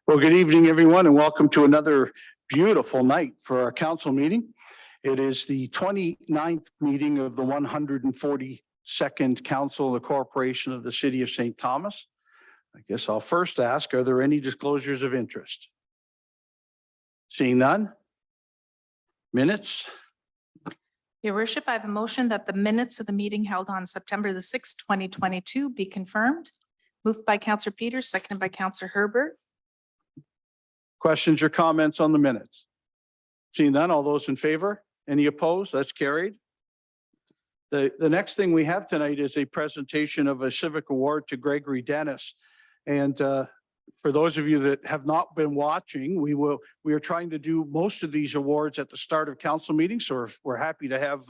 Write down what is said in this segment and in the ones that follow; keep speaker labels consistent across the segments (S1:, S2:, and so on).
S1: Well, good evening, everyone, and welcome to another beautiful night for our council meeting. It is the 29th meeting of the 142nd Council of the Corporation of the City of St. Thomas. I guess I'll first ask, are there any disclosures of interest? Seeing none? Minutes?
S2: Your worship, I have a motion that the minutes of the meeting held on September the 6th, 2022 be confirmed. Moved by Councillor Peters, seconded by Councillor Herbert.
S1: Questions or comments on the minutes? Seeing none, all those in favor? Any opposed? That's carried. The next thing we have tonight is a presentation of a Civic Award to Gregory Dennis. And for those of you that have not been watching, we are trying to do most of these awards at the start of council meetings. So we're happy to have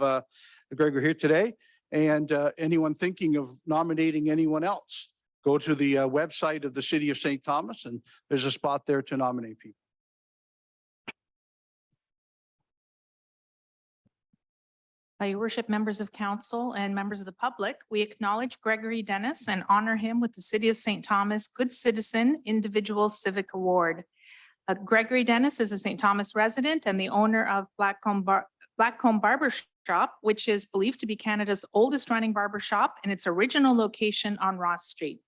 S1: Gregory here today. And anyone thinking of nominating anyone else, go to the website of the City of St. Thomas, and there's a spot there to nominate people.
S2: By your worship, members of council and members of the public, we acknowledge Gregory Dennis and honor him with the City of St. Thomas Good Citizen Individual Civic Award. Gregory Dennis is a St. Thomas resident and the owner of Blackcomb Barber Shop, which is believed to be Canada's oldest running barber shop in its original location on Ross Street.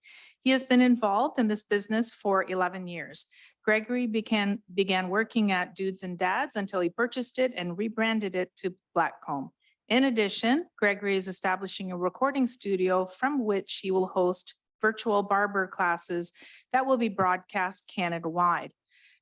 S2: He has been involved in this business for 11 years. Gregory began working at Dudes and Dads until he purchased it and rebranded it to Blackcomb. In addition, Gregory is establishing a recording studio from which he will host virtual barber classes that will be broadcast Canada-wide.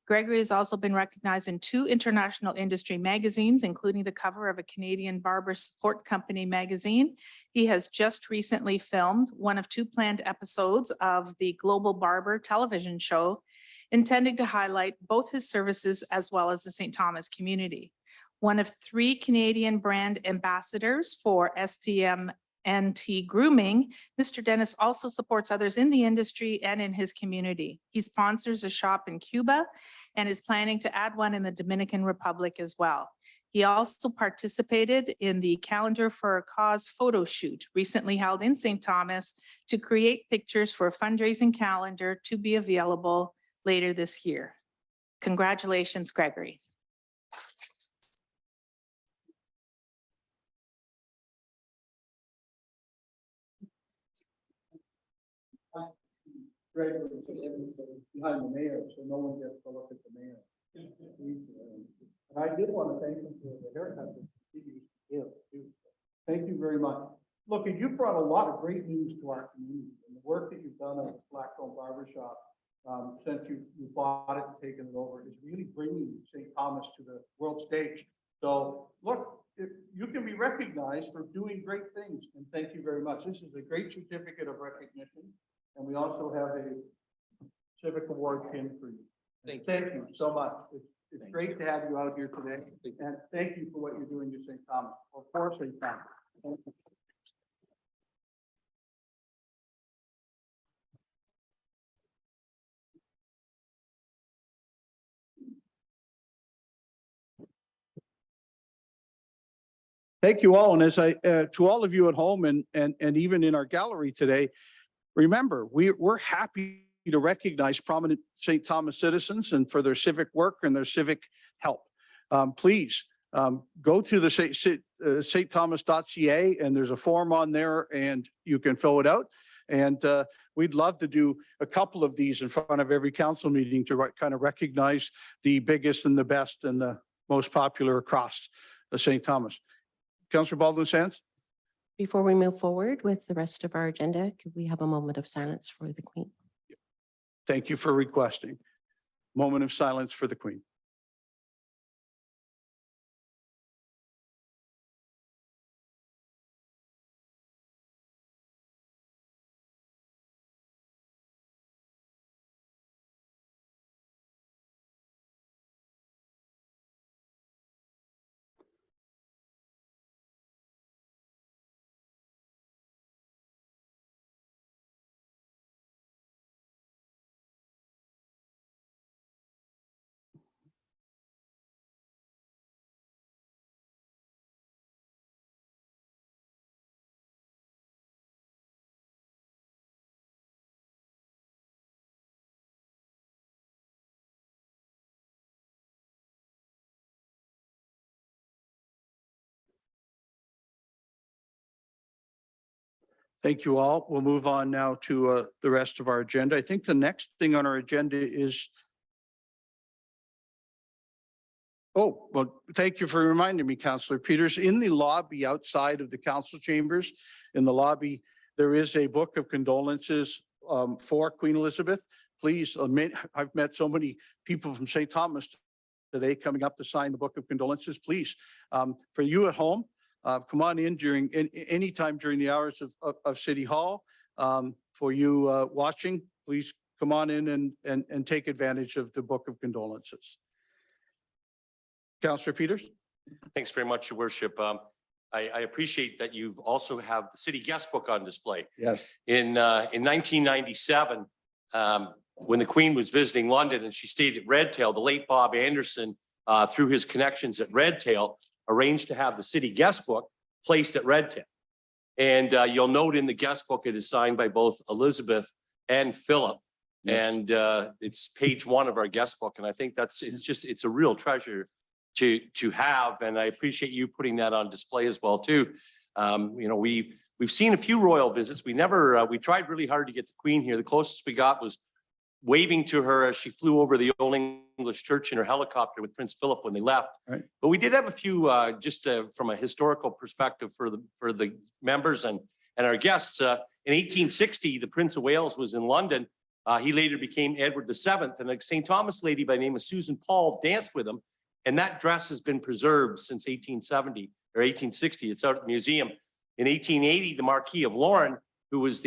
S2: Gregory has also been recognized in 2 international industry magazines, including the cover of a Canadian Barber Support Company magazine. He has just recently filmed one of 2 planned episodes of the Global Barber television show, intending to highlight both his services as well as the St. Thomas community. One of 3 Canadian brand ambassadors for STM&T Grooming, Mr. Dennis also supports others in the industry and in his community. He sponsors a shop in Cuba and is planning to add one in the Dominican Republic as well. He also participated in the Calendar for a Cause photo shoot recently held in St. Thomas to create pictures for a fundraising calendar to be available later this year. Congratulations, Gregory.
S1: Gregory behind the mayor, so no one gets to look at the mayor. And I did want to thank him for the haircut that he used to give too. Thank you very much. Look, you brought a lot of great news to our community, and the work that you've done at the Blackcomb Barbershop since you bought it and taken it over is really bringing St. Thomas to the world stage. So look, you can be recognized for doing great things, and thank you very much. This is a great certificate of recognition. And we also have a Civic Award pin for you. Thank you so much. It's great to have you out here today. And thank you for what you're doing to St. Thomas, or for St. Thomas. Thank you. Thank you all. And as I, to all of you at home and even in our gallery today, remember, we're happy to recognize prominent St. Thomas citizens and for their civic work and their civic help. Please go to the stthomas.ca and there's a form on there and you can fill it out. And we'd love to do a couple of these in front of every council meeting to kind of recognize the biggest and the best and the most popular across St. Thomas. Councillor Baldwin-Sands?
S3: Before we move forward with the rest of our agenda, could we have a moment of silence for the Queen?
S1: Thank you for requesting. Moment of silence for the Queen. Thank you all. We'll move on now to the rest of our agenda. I think the next thing on our agenda is. Oh, well, thank you for reminding me, Councillor Peters. In the lobby outside of the council chambers, in the lobby, there is a book of condolences for Queen Elizabeth. Please, I've met so many people from St. Thomas today coming up to sign the book of condolences. Please, for you at home, come on in during any time during the hours of City Hall. For you watching, please come on in and take advantage of the book of condolences. Councillor Peters.
S4: Thanks very much, Your Worship. I appreciate that you've also have the city guest book on display.
S1: Yes.
S4: In 1997, when the Queen was visiting London and she stayed at Redtail, the late Bob Anderson, through his connections at Redtail, arranged to have the city guest book placed at Redtail. And you'll note in the guest book, it is signed by both Elizabeth and Philip. Yes. And it's page 1 of our guest book. And I think it's a real treasure to have. And I appreciate you putting that on display as well too. You know, we've seen a few royal visits. We tried really hard to get the Queen here. The closest we got was waving to her as she flew over the Old English Church in her helicopter with Prince Philip when they left. Right. But we did have a few just from a historical perspective for the members and our guests. In 1860, the Prince of Wales was in London. He later became Edward VII, and a St. Thomas lady by the name of Susan Paul danced with him. And that dress has been preserved since 1870 or 1860. It's out at the museum. In 1880, the Marquis of Lorne, who was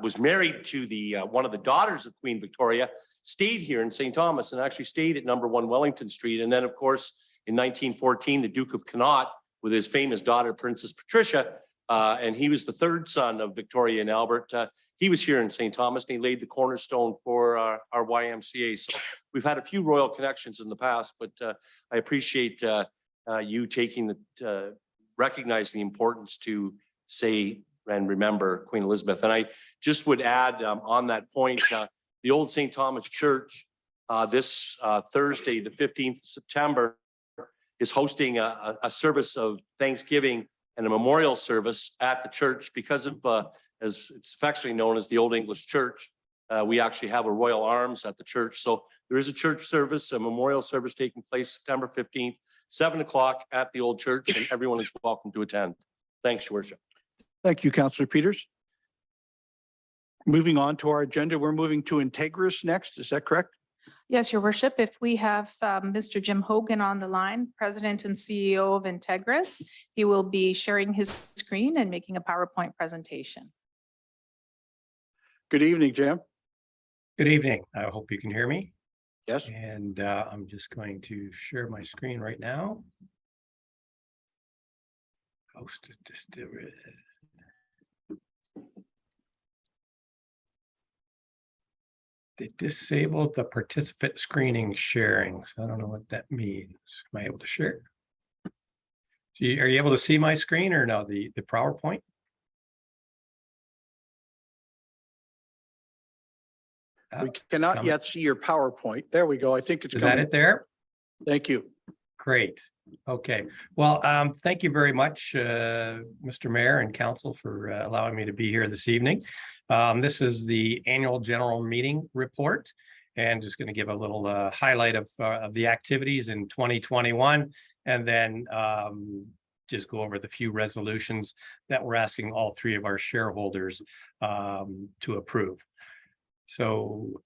S4: was married to one of the daughters of Queen Victoria, stayed here in St. Thomas and actually stayed at number 1 Wellington Street. And then, of course, in 1914, the Duke of Connaught with his famous daughter, Princess Patricia, and he was the 3rd son of Victoria and Albert. He was here in St. Thomas and he laid the cornerstone for our YMCA. So we've had a few royal connections in the past, but I appreciate you taking recognizing the importance to say and remember Queen Elizabeth. And I just would add on that point, the old St. Thomas Church this Thursday, the 15th of September, is hosting a service of Thanksgiving and a memorial service at the church because of, as it's affectionately known as the Old English Church. We actually have a Royal Arms at the church. So there is a church service, a memorial service taking place September 15th, 7 o'clock at the old church, and everyone is welcome to attend. Thanks, Your Worship.
S1: Thank you, Councillor Peters. Moving on to our agenda, we're moving to Integris next. Is that correct?
S2: Yes, Your Worship. If we have Mr. Jim Hogan on the line, President and CEO of Integris, he will be sharing his screen and making a PowerPoint presentation.
S1: Good evening, Jim.
S5: Good evening. I hope you can hear me.
S1: Yes.
S5: And I'm just going to share my screen right now. Host distillery. They disabled the participant screening sharing. So I don't know what that means. Am I able to share? Are you able to see my screen or no, the PowerPoint?
S1: We cannot yet see your PowerPoint. There we go. I think it's coming.
S5: Is that it there?
S1: Thank you.
S5: Great. Okay. Well, thank you very much, Mr. Mayor and Council, for allowing me to be here this evening. This is the annual general meeting report, and just going to give a little highlight of the activities in 2021, and then just go over the few resolutions that we're asking all 3 of our shareholders to approve. So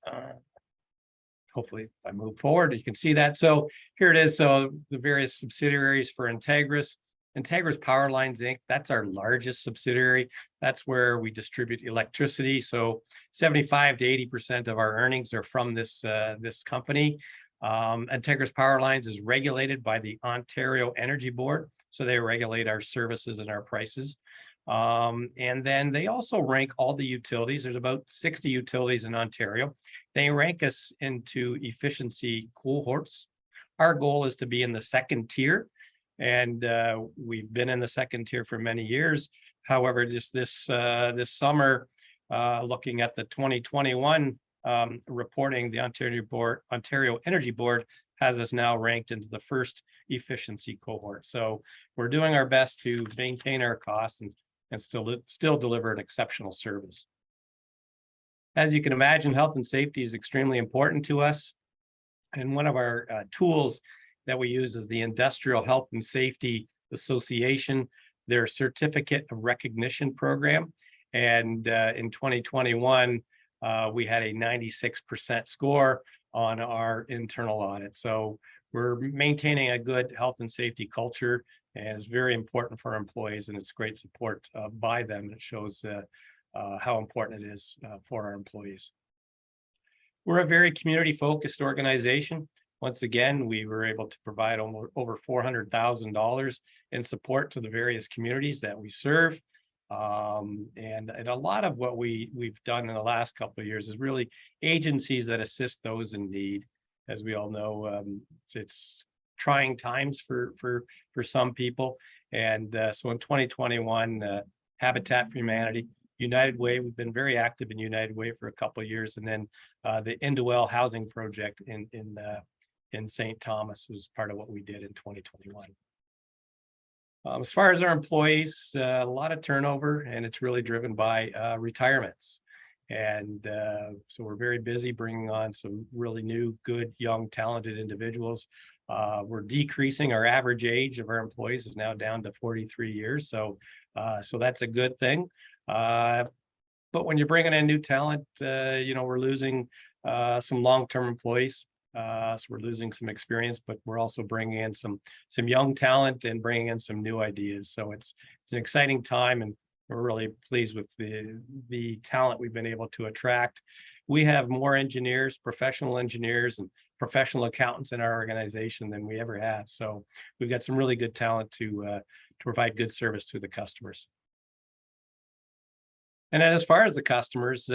S5: hopefully if I move forward, you can see that. So here it is. So the various subsidiaries for Integris. Integris Power Lines, Inc., that's our largest subsidiary. That's where we distribute electricity. So 75 to 80% of our earnings are from this company. Integris Power Lines is regulated by the Ontario Energy Board. So they regulate our services and our prices. And then they also rank all the utilities. There's about 60 utilities in Ontario. They rank us into efficiency cohorts. Our goal is to be in the 2nd tier. And we've been in the 2nd tier for many years. However, just this summer, looking at the 2021 reporting, the Ontario Energy Board has us now ranked into the first efficiency cohort. So we're doing our best to maintain our costs and still deliver an exceptional service. As you can imagine, health and safety is extremely important to us. And one of our tools that we use is the Industrial Health and Safety Association, their certificate of recognition program. And in 2021, we had a 96% score on our internal audit. So we're maintaining a good health and safety culture, and it's very important for our employees, and it's great support by them. It shows how important it is for our employees. We're a very community-focused organization. Once again, we were able to provide over $400,000 in support to the various communities that we serve. And a lot of what we've done in the last couple of years is really agencies that assist those in need. As we all know, it's trying times for some people. And so in 2021, Habitat for Humanity, United Way, we've been very active in United Way for a couple of years. And then the Indwell Housing Project in St. Thomas was part of what we did in 2021. As far as our employees, a lot of turnover, and it's really driven by retirements. And so we're very busy bringing on some really new, good, young, talented individuals. We're decreasing our average age of our employees is now down to 43 years. So that's a good thing. But when you're bringing in new talent, we're losing some long-term employees. So we're losing some experience, but we're also bringing in some young talent and bringing in some new ideas. So it's an exciting time, and we're really pleased with the talent we've been able to attract. We have more engineers, professional engineers, and professional accountants in our organization than we ever have. So we've got some really good talent to provide good service to the customers. And then as far as the customers,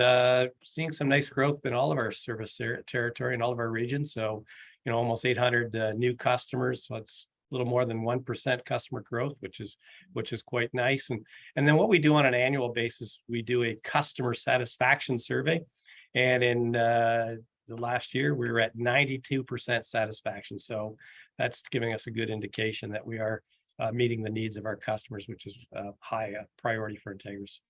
S5: seeing some nice growth in all of our service territory and all of our regions. So, almost 800 new customers. So it's a little more than 1% customer growth, which is quite nice. And then what we do on an annual basis, we do a customer satisfaction survey. And in the last year, we were at 92% satisfaction. So that's giving us a good indication that we are meeting the needs of our customers, which is a high priority for Integris.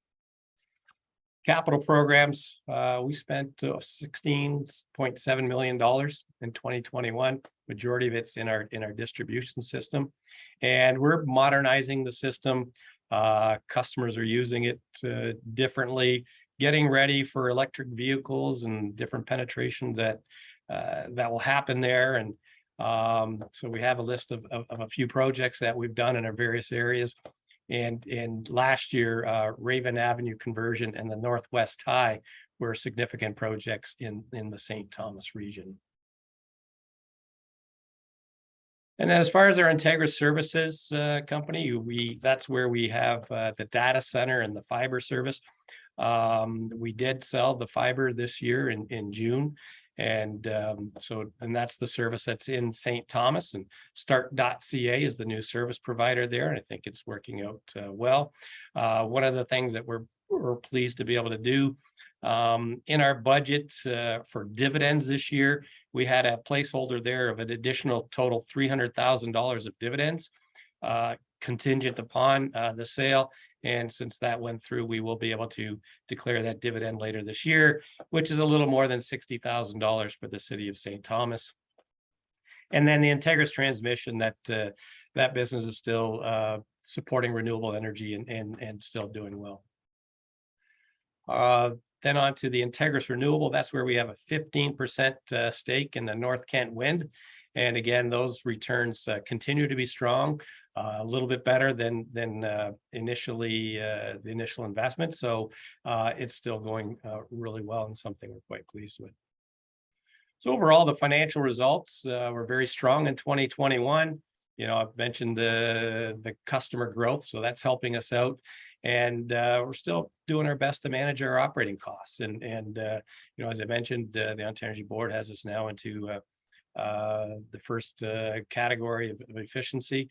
S5: Capital programs, we spent $16.7 million in 2021. Majority of it's in our distribution system, and we're modernizing the system. Customers are using it differently, getting ready for electric vehicles and different penetration that will happen there. And so we have a list of a few projects that we've done in our various areas. And last year, Raven Avenue conversion and the Northwest High were significant projects in the St. Thomas region. And as far as our Integris Services company, that's where we have the data center and the fiber service. We did sell the fiber this year in June. And that's the service that's in St. Thomas, and start.ca is the new service provider there. And I think it's working out well. One of the things that we're pleased to be able to do in our budget for dividends this year, we had a placeholder there of an additional total $300,000 of dividends contingent upon the sale. And since that went through, we will be able to declare that dividend later this year, which is a little more than $60,000 for the city of St. Thomas. And then the Integris Transmission, that business is still supporting renewable energy and still doing well. Then on to the Integris Renewable, that's where we have a 15% stake in the North Kent Wind. And again, those returns continue to be strong. A little bit better than initially the initial investment. So it's still going really well, and something we're quite pleased with. So overall, the financial results were very strong in 2021. I've mentioned the customer growth, so that's helping us out. And we're still doing our best to manage our operating costs. And as I mentioned, the Ontario Energy Board has us now into the first category of efficiency.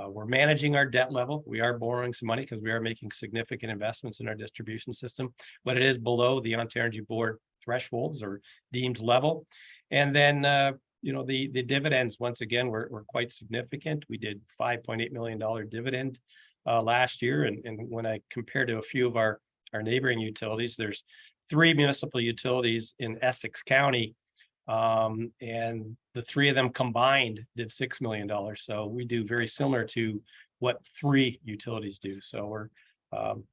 S5: We're managing our debt level. We are borrowing some money because we are making significant investments in our distribution system, but it is below the Ontario Energy Board thresholds or deemed level. And then, the dividends, once again, were quite significant. We did $5.8 million dividend last year. And when I compare to a few of our neighboring utilities, there's 3 municipal utilities in Essex County. And the 3 of them combined did $6 million. So we do very similar to what 3 utilities do. So we're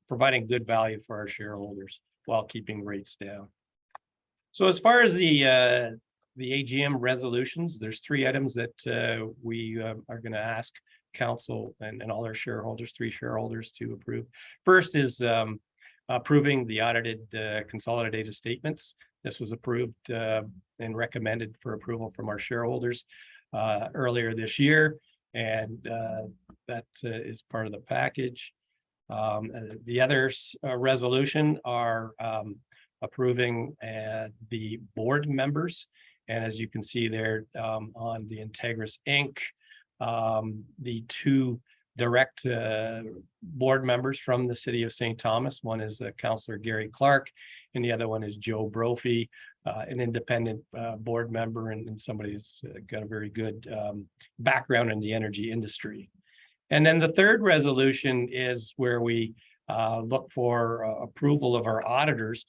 S5: providing good value for our shareholders while keeping rates down. So as far as the Agm resolutions, there's 3 items that we are going to ask council and all our shareholders, 3 shareholders to approve. First is approving the audited consolidated statements. This was approved and recommended for approval from our shareholders earlier this year, and that is part of the package. The other resolution are approving the board members, and as you can see there on the Integris Inc., the 2 direct board members from the city of St. Thomas. One is Councillor Gary Clark, and the other one is Joe Brophy, an independent board member and somebody who's got a very good background in the energy industry. And then the 3rd resolution is where we look for approval of our auditors.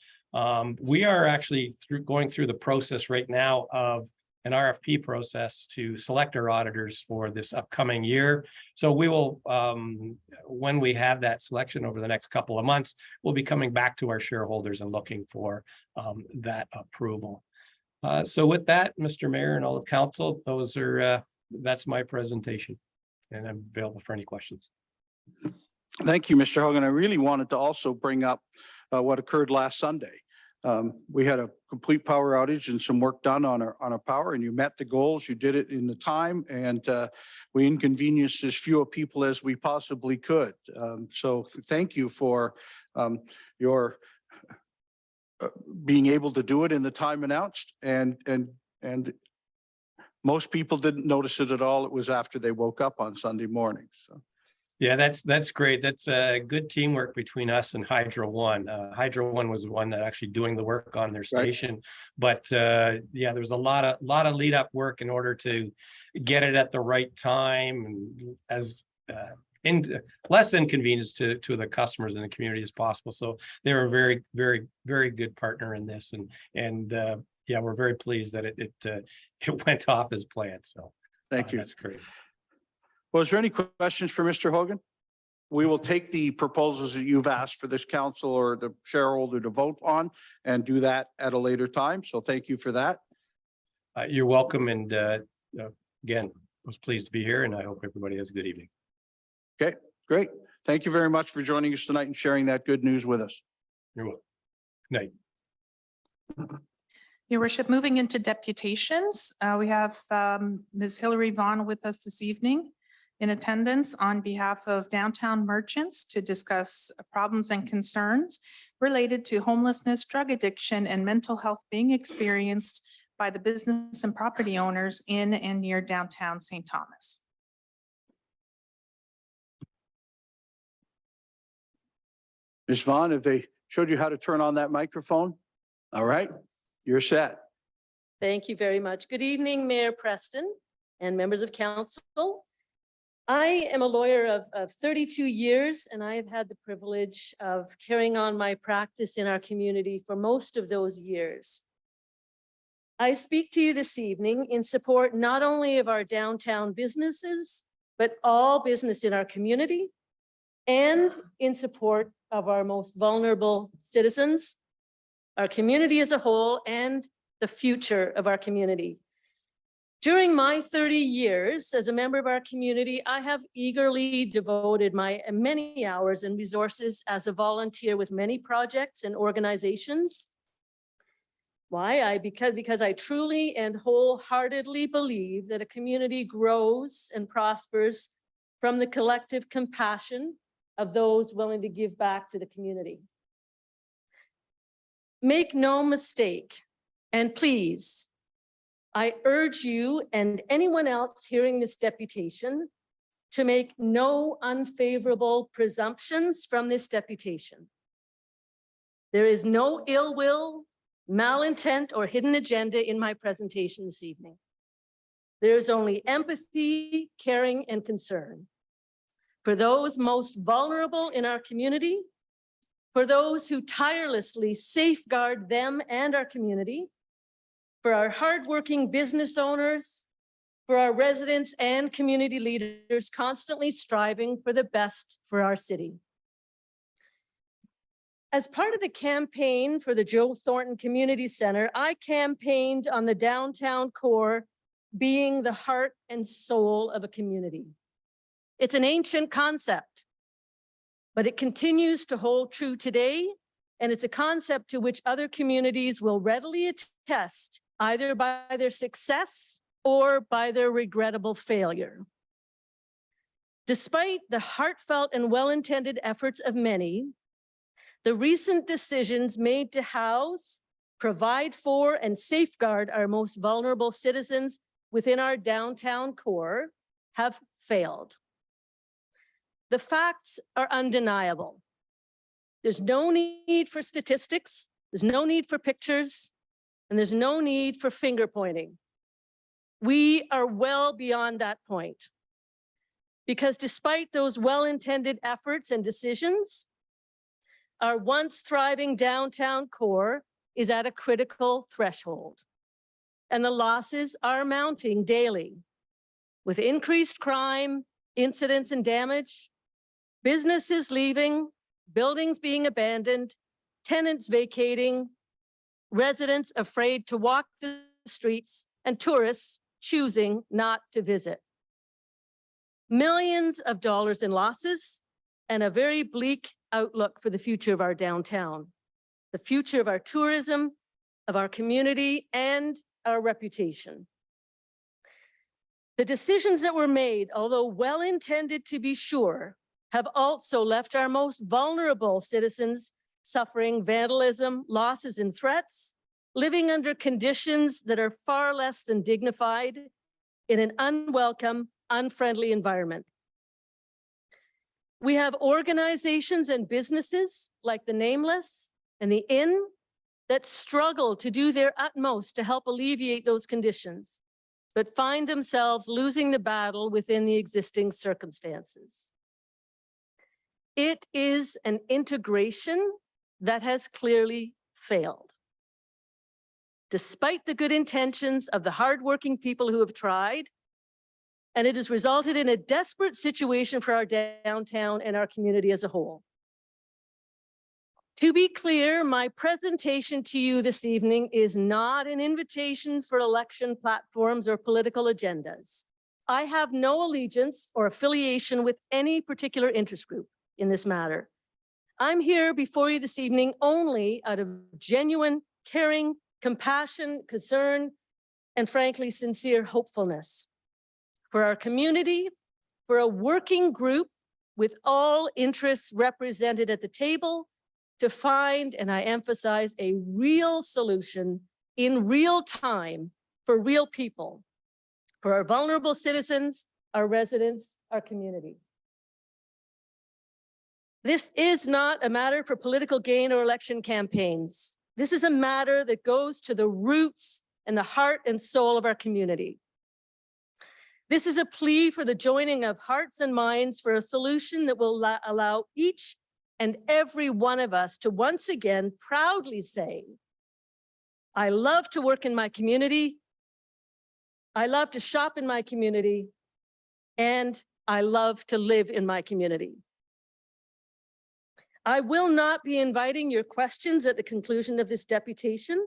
S5: We are actually going through the process right now of an RFP process to select our auditors for this upcoming year. So we will, when we have that selection over the next couple of months, we'll be coming back to our shareholders and looking for that approval. So with that, Mr. Mayor and all of council, that's my presentation, and I'm available for any questions.
S6: Thank you, Mr. Hogan. I really wanted to also bring up what occurred last Sunday. We had a complete power outage and some work done on our power, and you met the goals. You did it in the time, and we inconvenienced as few people as we possibly could. So thank you for your being able to do it in the time announced. And most people didn't notice it at all. It was after they woke up on Sunday morning. So.
S5: Yeah, that's great. That's good teamwork between us and Hydro One. Hydro One was the one that actually doing the work on their station, but yeah, there was a lot of lead up work in order to get it at the right time and as less inconvenience to the customers in the community as possible. So they were a very, very, very good partner in this, and yeah, we're very pleased that it went off as planned. So
S6: thank you.
S5: That's great.
S6: Well, is there any questions for Mr. Hogan? We will take the proposals that you've asked for this council or the shareholder to vote on and do that at a later time. So thank you for that.
S5: You're welcome. And again, I was pleased to be here, and I hope everybody has a good evening.
S6: Okay, great. Thank you very much for joining us tonight and sharing that good news with us.
S5: You're welcome. Good night.
S2: Your worship, moving into deputations, we have Ms. Hilary Vaughn with us this evening in attendance on behalf of downtown merchants to discuss problems and concerns related to homelessness, drug addiction, and mental health being experienced by the business and property owners in and near downtown St. Thomas.
S6: Ms. Vaughn, have they showed you how to turn on that microphone? All right, you're set.
S7: Thank you very much. Good evening, Mayor Preston and members of council. I am a lawyer of 32 years, and I have had the privilege of carrying on my practice in our community for most of those years. I speak to you this evening in support not only of our downtown businesses, but all business in our community, and in support of our most vulnerable citizens, our community as a whole, and the future of our community. During my 30 years as a member of our community, I have eagerly devoted my many hours and resources as a volunteer with many projects and organizations. Why? Because I truly and wholeheartedly believe that a community grows and prospers from the collective compassion of those willing to give back to the community. Make no mistake, and please, I urge you and anyone else hearing this deputation to make no unfavorable presumptions from this deputation. There is no ill will, malintent, or hidden agenda in my presentation this evening. There's only empathy, caring, and concern for those most vulnerable in our community, for those who tirelessly safeguard them and our community, for our hardworking business owners, for our residents and community leaders constantly striving for the best for our city. As part of the campaign for the Joe Thornton Community Center, I campaigned on the downtown core being the heart and soul of a community. It's an ancient concept, but it continues to hold true today, and it's a concept to which other communities will readily attest, either by their success or by their regrettable failure. Despite the heartfelt and well-intended efforts of many, the recent decisions made to house, provide for, and safeguard our most vulnerable citizens within our downtown core have failed. The facts are undeniable. There's no need for statistics, there's no need for pictures, and there's no need for finger pointing. We are well beyond that point. Because despite those well-intended efforts and decisions, our once thriving downtown core is at a critical threshold, and the losses are mounting daily with increased crime, incidents, and damage, businesses leaving, buildings being abandoned, tenants vacating, residents afraid to walk the streets, and tourists choosing not to visit. Millions of dollars in losses and a very bleak outlook for the future of our downtown, the future of our tourism, of our community, and our reputation. The decisions that were made, although well-intended to be sure, have also left our most vulnerable citizens suffering vandalism, losses, and threats, living under conditions that are far less than dignified in an unwelcome, unfriendly environment. We have organizations and businesses like the Nameless and the Inn that struggle to do their utmost to help alleviate those conditions, but find themselves losing the battle within the existing circumstances. It is an integration that has clearly failed. Despite the good intentions of the hardworking people who have tried, and it has resulted in a desperate situation for our downtown and our community as a whole. To be clear, my presentation to you this evening is not an invitation for election platforms or political agendas. I have no allegiance or affiliation with any particular interest group in this matter. I'm here before you this evening only out of genuine, caring, compassion, concern, and frankly, sincere hopefulness for our community, for a working group with all interests represented at the table to find, and I emphasize, a real solution in real time for real people, for our vulnerable citizens, our residents, our community. This is not a matter for political gain or election campaigns. This is a matter that goes to the roots and the heart and soul of our community. This is a plea for the joining of hearts and minds for a solution that will allow each and every one of us to once again proudly say, I love to work in my community, I love to shop in my community, and I love to live in my community. I will not be inviting your questions at the conclusion of this deputation,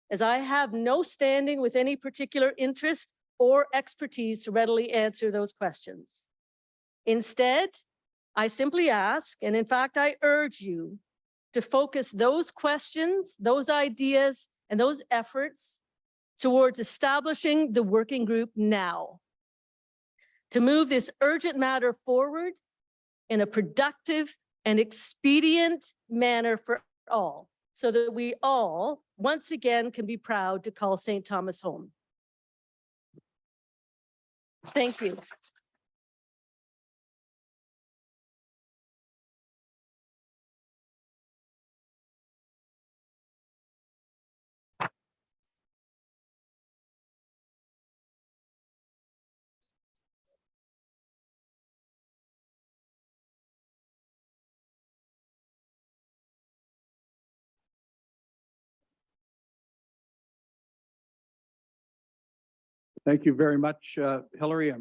S7: as I have no standing with any particular interest or expertise to readily answer those questions. Instead, I simply ask, and in fact, I urge you to focus those questions, those ideas, and those efforts towards establishing the working group now, to move this urgent matter forward in a productive and expedient manner for all, so that we all, once again, can be proud to call St. Thomas home. Thank you.
S6: Thank you very much, Hillary.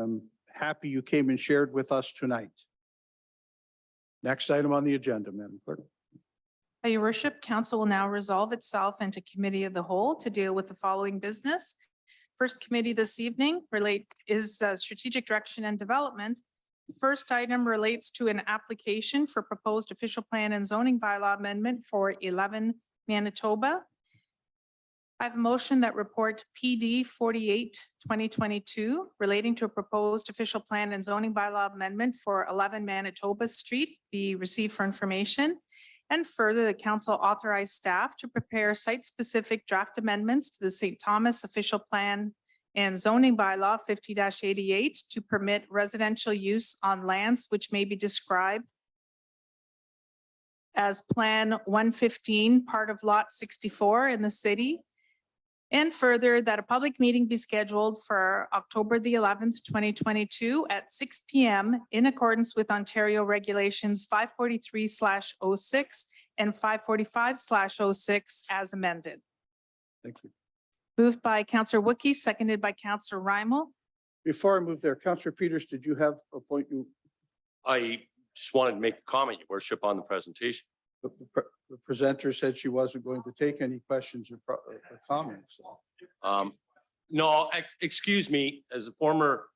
S6: I'm happy you came and shared with us tonight. Next item on the agenda, Madam Clerk.
S2: By your worship, council will now resolve itself into committee of the whole to deal with the following business. First committee this evening is strategic direction and development. First item relates to an application for proposed official plan and zoning bylaw amendment for 11 Manitoba. I have a motion that report PD 48/2022 relating to a proposed official plan and zoning bylaw amendment for 11 Manitoba Street be received for information. And further, the council authorized staff to prepare site-specific draft amendments to the St. Thomas official plan and zoning bylaw 50-88 to permit residential use on lands which may be described as Plan 115, part of Lot 64 in the city. And further, that a public meeting be scheduled for October the 11th, 2022 at 6 p.m. in accordance with Ontario Regulations 543/06 and 545/06 as amended.
S6: Thank you.
S2: Moved by Councillor Wookey, seconded by Councillor Reimel.
S6: Before I move there, Councillor Peters, did you have a point you?
S4: I just wanted to make a comment, your worship, on the presentation.
S6: The presenter said she wasn't going to take any questions or comments.
S4: No, excuse me, as a former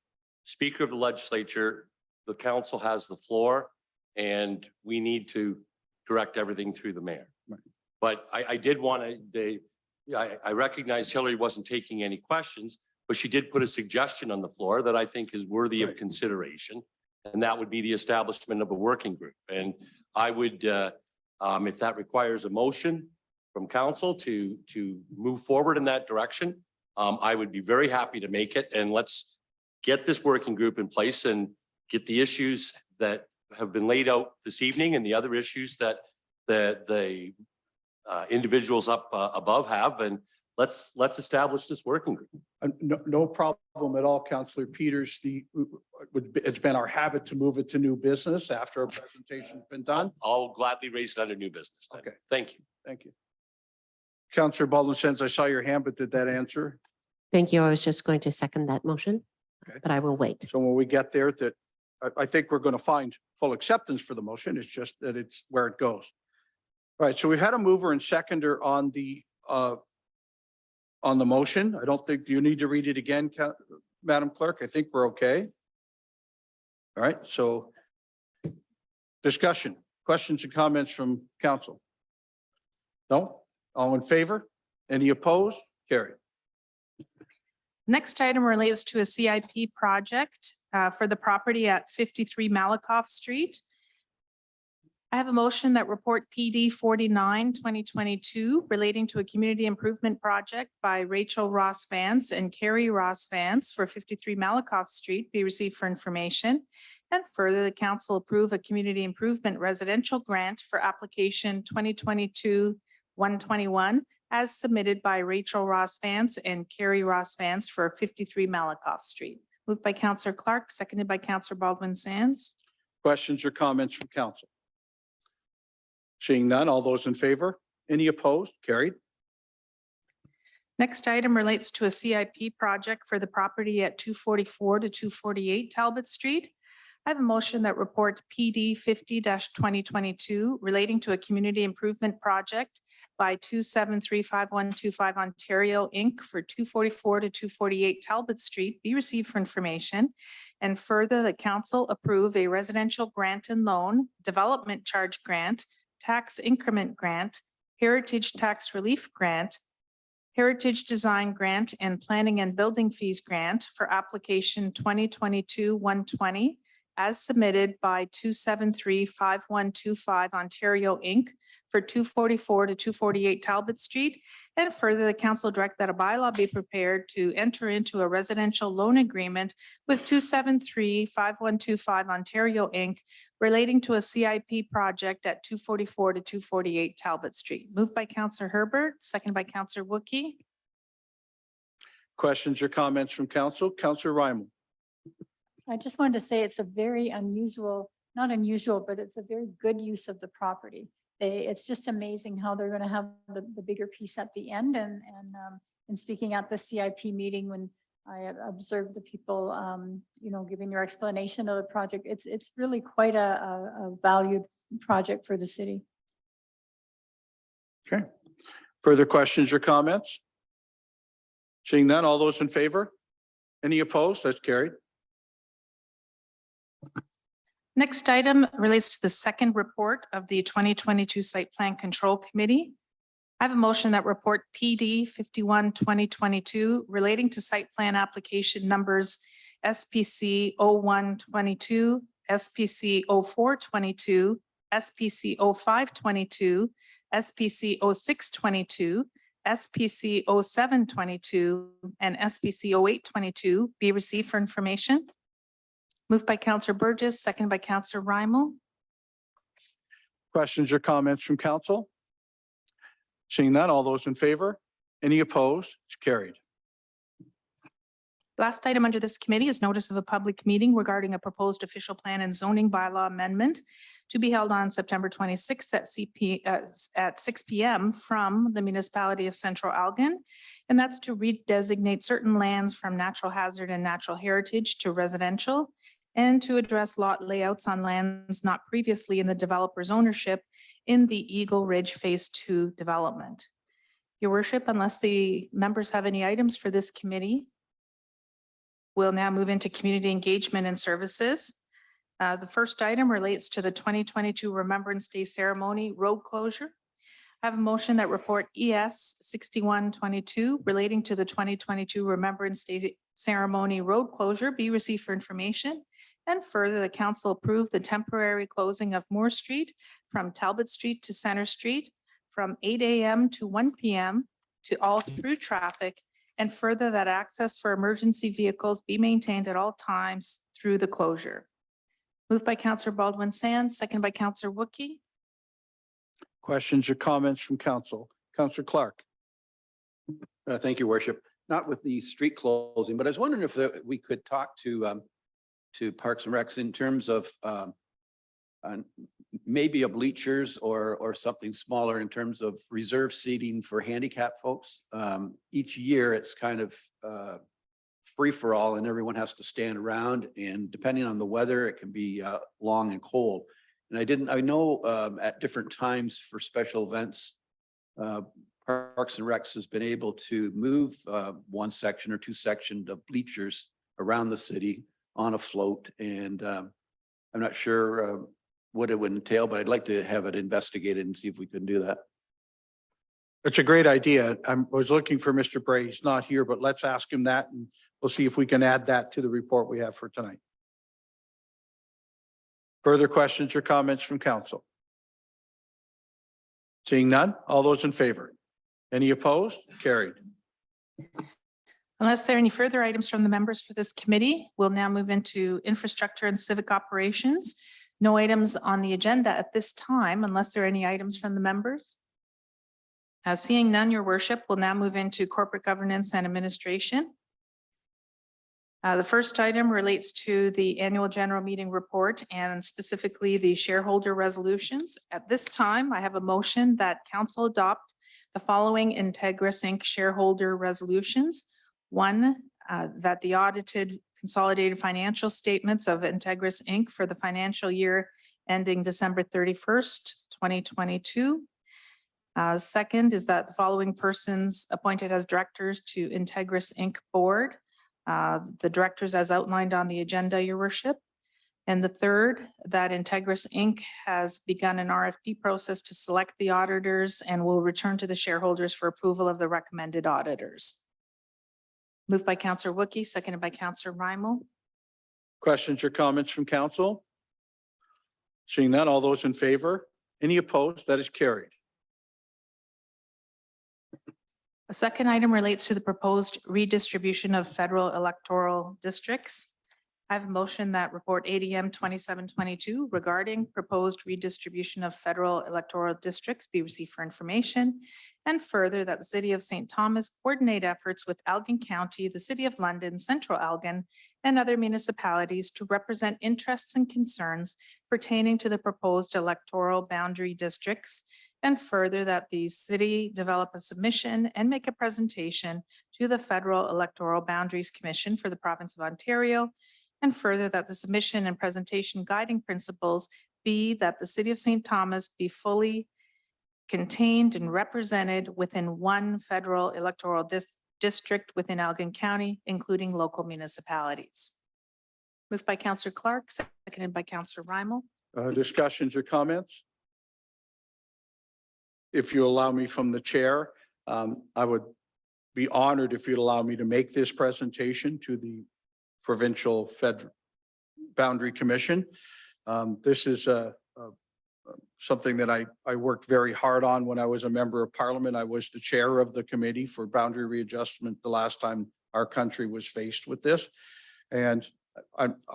S4: speaker of the legislature, the council has the floor and we need to direct everything through the mayor.
S6: Right.
S4: But I did want to, I recognize Hillary wasn't taking any questions, but she did put a suggestion on the floor that I think is worthy of consideration. And that would be the establishment of a working group. And I would, if that requires a motion from council to move forward in that direction, I would be very happy to make it. And let's get this working group in place and get the issues that have been laid out this evening and the other issues that the individuals up above have. And let's establish this working group.
S6: No problem at all, Councillor Peters. It's been our habit to move it to new business after our presentation's been done.
S4: I'll gladly raise it under new business then.
S6: Okay.
S4: Thank you.
S6: Thank you. Councillor Baldwin, since I saw your hand, but did that answer?
S3: Thank you. I was just going to second that motion,
S6: Okay.
S3: but I will wait.
S6: So when we get there, I think we're going to find full acceptance for the motion. It's just that it's where it goes. All right. So we've had a mover and seconder on the motion. I don't think, do you need to read it again, Madam Clerk? I think we're okay. All right. So discussion, questions and comments from council? No? All in favor? Any opposed? Carried.
S2: Next item relates to a CIP project for the property at 53 Malakoff Street. I have a motion that report PD 49/2022 relating to a community improvement project by Rachel Ross Vance and Carrie Ross Vance for 53 Malakoff Street be received for information. And further, the council approve a community improvement residential grant for application 2022-121 as submitted by Rachel Ross Vance and Carrie Ross Vance for 53 Malakoff Street. Moved by Councillor Clark, seconded by Councillor Baldwin Sands.
S6: Questions or comments from council? Seeing none, all those in favor? Any opposed? Carried.
S2: Next item relates to a CIP project for the property at 244 to 248 Talbot Street. I have a motion that report PD 50-2022 relating to a community improvement project by 2735125 Ontario Inc. for 244 to 248 Talbot Street be received for information. And further, the council approve a residential grant and loan, development charge grant, tax increment grant, heritage tax relief grant, heritage design grant, and planning and building fees grant for application 2022-120 as submitted by 2735125 Ontario Inc. for 244 to 248 Talbot Street. And further, the council direct that a bylaw be prepared to enter into a residential loan agreement with 2735125 Ontario Inc. relating to a CIP project at 244 to 248 Talbot Street. Moved by Councillor Herbert, seconded by Councillor Wookey.
S6: Questions or comments from council? Councillor Reimel.
S8: I just wanted to say it's a very unusual, not unusual, but it's a very good use of the property. It's just amazing how they're going to have the bigger piece at the end. And speaking at the CIP meeting when I observed the people, giving their explanation of the project. It's really quite a valued project for the city.
S6: Okay. Further questions or comments? Seeing none, all those in favor? Any opposed? That's carried.
S2: Next item relates to the second report of the 2022 Site Plan Control Committee. I have a motion that report PD 51-2022 relating to site plan application numbers SPC 0122, SPC 0422, SPC 0522, SPC 0622, SPC 0722, and SPC 0822 be received for information. Moved by Councillor Burgess, second by Councillor Rymal.
S6: Questions or comments from council? Seeing none, all those in favor? Any opposed? It's carried.
S2: Last item under this committee is notice of a public meeting regarding a proposed official plan and zoning bylaw amendment to be held on September 26th at 6 p.m. from the municipality of Central Algon. And that's to redesignate certain lands from natural hazard and natural heritage to residential and to address lot layouts on lands not previously in the developer's ownership in the Eagle Ridge Phase 2 development. Your worship, unless the members have any items for this committee, we'll now move into community engagement and services. The first item relates to the 2022 Remembrance Day ceremony road closure. I have a motion that report ES 6122 relating to the 2022 Remembrance Day ceremony road closure be received for information. And further, the council approved the temporary closing of Moore Street from Talbot Street to Center Street from 8 a.m. to 1 p.m. to all through traffic, and further that access for emergency vehicles be maintained at all times through the closure. Moved by Councillor Baldwin Sands, second by Councillor Wookie.
S6: Questions or comments from council? Councillor Clark.
S9: Thank you, Worship. Not with the street closing, but I was wondering if we could talk to Parks and Recs in terms of maybe a bleachers or something smaller in terms of reserve seating for handicapped folks. Each year it's kind of free for all and everyone has to stand around, and depending on the weather, it can be long and cold. And I know at different times for special events, Parks and Recs has been able to move one section or two sections of bleachers around the city on a float. And I'm not sure what it would entail, but I'd like to have it investigated and see if we can do that.
S6: It's a great idea. I was looking for Mr. Bray. He's not here, but let's ask him that and we'll see if we can add that to the report we have for tonight. Further questions or comments from council? Seeing none, all those in favor? Any opposed? Carried.
S2: Unless there are any further items from the members for this committee, we'll now move into infrastructure and civic operations. No items on the agenda at this time, unless there are any items from the members. Seeing none, your worship, we'll now move into corporate governance and administration. The first item relates to the annual general meeting report and specifically the shareholder resolutions. At this time, I have a motion that council adopt the following Integris Inc. shareholder resolutions. One, that the audited consolidated financial statements of Integris Inc. for the financial year ending December 31st, 2022. Second is that the following persons appointed as directors to Integris Inc. board. The directors as outlined on the agenda, your worship. And the third, that Integris Inc. has begun an RFP process to select the auditors and will return to the shareholders for approval of the recommended auditors. Moved by Councillor Wookie, seconded by Councillor Rymal.
S6: Questions or comments from council? Seeing none, all those in favor? Any opposed? That is carried.
S2: The second item relates to the proposed redistribution of federal electoral districts. I have a motion that report ADM 2722 regarding proposed redistribution of federal electoral districts be received for information. And further, that the city of St. Thomas coordinate efforts with Elgin County, the city of London, Central Elgin, and other municipalities to represent interests and concerns pertaining to the proposed electoral boundary districts, And further, that the city develop a submission and make a presentation to the Federal Electoral Boundaries Commission for the province of Ontario. And further, that the submission and presentation guiding principles be that the city of St. Thomas be fully contained and represented within one federal electoral district within Elgin County, including local municipalities. Moved by Councillor Clark, seconded by Councillor Rymal.
S6: Discussions or comments? If you allow me from the chair, I would be honored if you'd allow me to make this presentation to the Provincial Federal Boundary Commission. This is something that I worked very hard on when I was a member of Parliament. I was the chair of the committee for boundary readjustment the last time our country was faced with this. And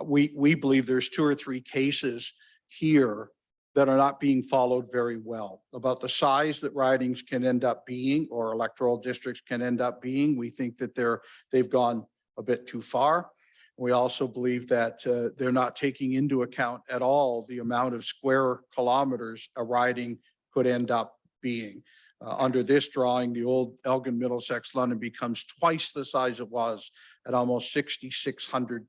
S6: we believe there's 2 or 3 cases here that are not being followed very well about the size that ridings can end up being or electoral districts can end up being. We think that they've gone a bit too far. We also believe that they're not taking into account at all the amount of square kilometers a riding could end up being. Under this drawing, the old Elgin, Middlesex, London becomes twice the size it was at almost 6,600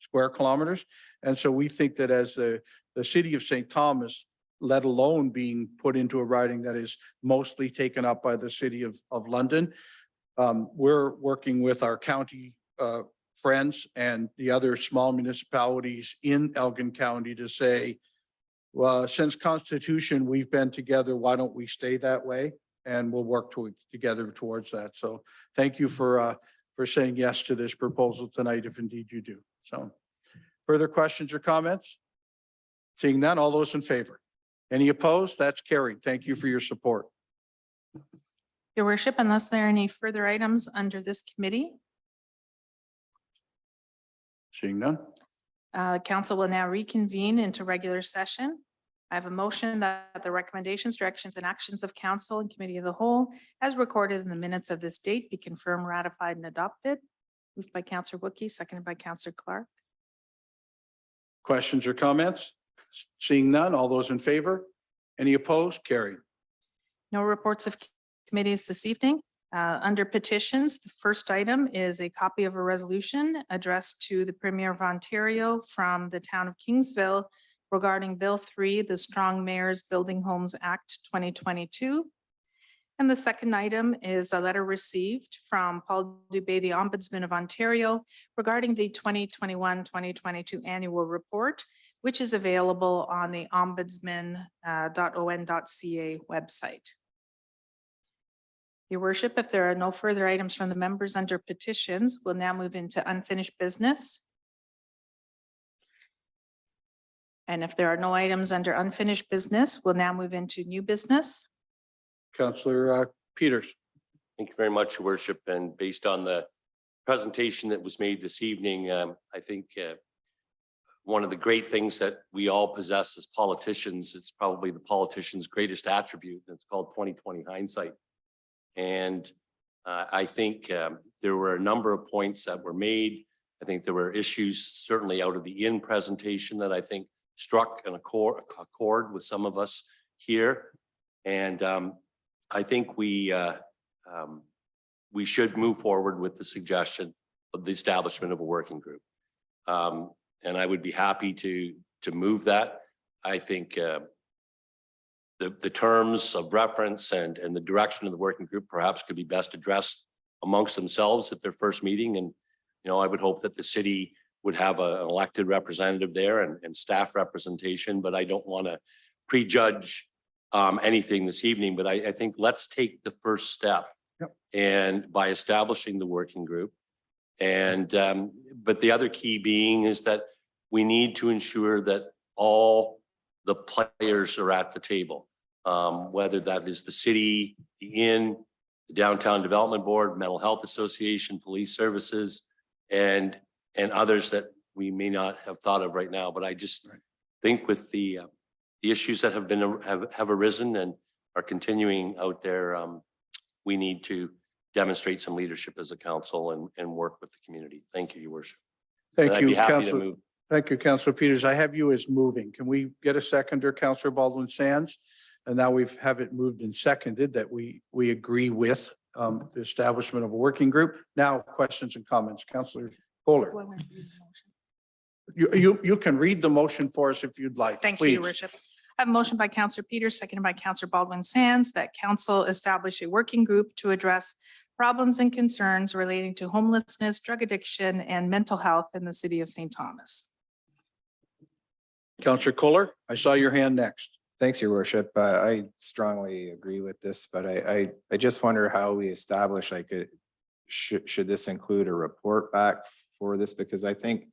S6: square kilometers. And so we think that as the city of St. Thomas, let alone being put into a riding that is mostly taken up by the city of London, we're working with our county friends and the other small municipalities in Elgin County to say, well, since Constitution, we've been together, why don't we stay that way? And we'll work together towards that. So thank you for saying yes to this proposal tonight, if indeed you do. So further questions or comments? Seeing none, all those in favor? Any opposed? That's carried. Thank you for your support.
S2: Your worship, unless there are any further items under this committee,
S6: Seeing none.
S2: council will now reconvene into regular session. I have a motion that the recommendations, directions, and actions of council and committee of the whole, as recorded in the minutes of this date, be confirmed, ratified, and adopted. Moved by Councillor Wookey, seconded by Councillor Clark.
S6: Questions or comments? Seeing none, all those in favor? Any opposed? Carried.
S2: No reports of committees this evening. Under petitions, the first item is a copy of a resolution addressed to the Premier of Ontario from the town of Kingsville regarding Bill 3, the Strong Mayors Building Homes Act 2022. And the second item is a letter received from Paul Dubé, the Ombudsman of Ontario, regarding the 2021-2022 annual report, which is available on the ombudsman.on.ca website. Your worship, if there are no further items from the members under petitions, we'll now move into unfinished business. And if there are no items under unfinished business, we'll now move into new business.
S6: Councillor Peters.
S4: Thank you very much, Your Worship. And based on the presentation that was made this evening, I think one of the great things that we all possess as politicians, it's probably the politician's greatest attribute, and it's called 20/20 hindsight. And I think there were a number of points that were made. I think there were issues certainly out of the presentation that I think struck a chord with some of us here. And I think we should move forward with the suggestion of the establishment of a working group. And I would be happy to move that. I think the terms of reference and the direction of the working group perhaps could be best addressed amongst themselves at their first meeting. And, you know, I would hope that the city would have an elected representative there and staff representation, but I don't want to prejudge anything this evening, but I think let's take the first step.
S6: Yep. And
S4: by establishing the working group. And but the other key being is that we need to ensure that all the players are at the table, whether that is the city, the inn, the Downtown Development Board, Mental Health Association, Police Services, and others that we may not have thought of right now. But I just think with the issues that have arisen and are continuing out there, we need to demonstrate some leadership as a council and work with the community. Thank you, Your Worship.
S6: Thank
S4: And I'd
S6: you,
S4: be happy to
S6: Councillor.
S4: move.
S6: Thank you, Councillor Peters. I have you as moving. Can we get a seconder, Councillor Baldwin Sands? and now we've have it moved and seconded that we agree with the establishment of a working group. Now, questions and comments, Councillor Kohler.
S2: Do I want to read the motion?
S6: You can read the motion for us if you'd like.
S2: Thank you, Your
S6: please.
S2: Worship. I have a motion by Councillor Peters, seconded by Councillor Baldwin Sands, that council establish a working group to address problems and concerns relating to homelessness, drug addiction, and mental health in the city of St. Thomas.
S6: Councillor Kohler, I saw your hand next.
S10: Thanks, Your Worship. I strongly agree with this, but I just wonder how we establish, like, should this include a report back for this? Because I think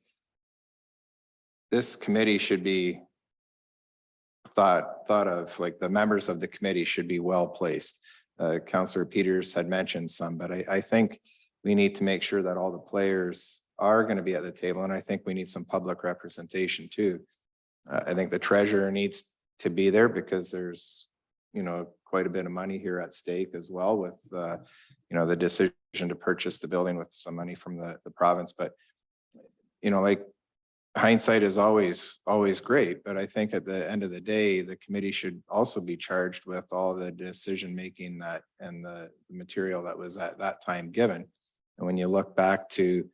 S10: this committee should be thought of, like, the members of the committee should be well placed. Councillor Peters had mentioned some, but I think we need to make sure that all the players are going to be at the table. And I think we need some public representation too. I think the treasurer needs to be there because there's, quite a bit of money here at stake as well with, the decision to purchase the building with some money from the province. But, like, hindsight is always great, but I think at the end of the day, the committee should also be charged with all the decision making and the material that was at that time given. And when you look back to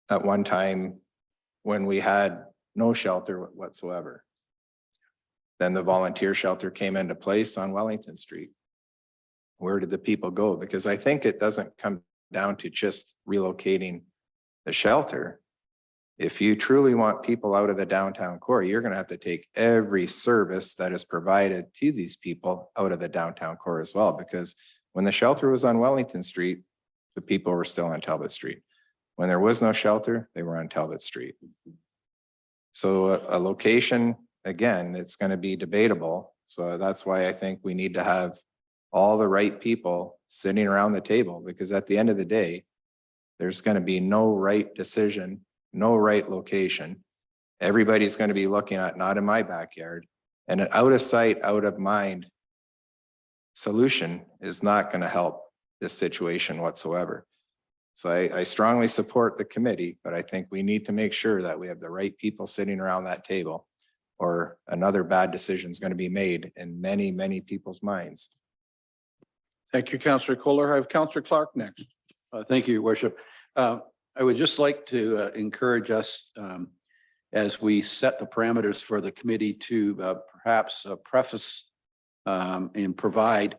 S10: at one time when we had no shelter whatsoever, then the volunteer shelter came into place on Wellington Street. Where did the people go? Because I think it doesn't come down to just relocating the shelter. If you truly want people out of the downtown core, you're going to have to take every service that is provided to these people out of the downtown core as well. Because when the shelter was on Wellington Street, the people were still on Talbot Street. When there was no shelter, they were on Talbot Street. So a location, again, it's going to be debatable. So that's why I think we need to have all the right people sitting around the table, because at the end of the day, there's going to be no right decision, no right location. Everybody's going to be looking at not in my backyard, and an out of sight, out of mind solution is not going to help this situation whatsoever. So I strongly support the committee, but I think we need to make sure that we have the right people sitting around that table, or another bad decision is going to be made in many, many people's minds.
S6: Thank you, Councillor Kohler. I have Councillor Clark next.
S9: Thank you, Your Worship. I would just like to encourage us as we set the parameters for the committee to perhaps preface and provide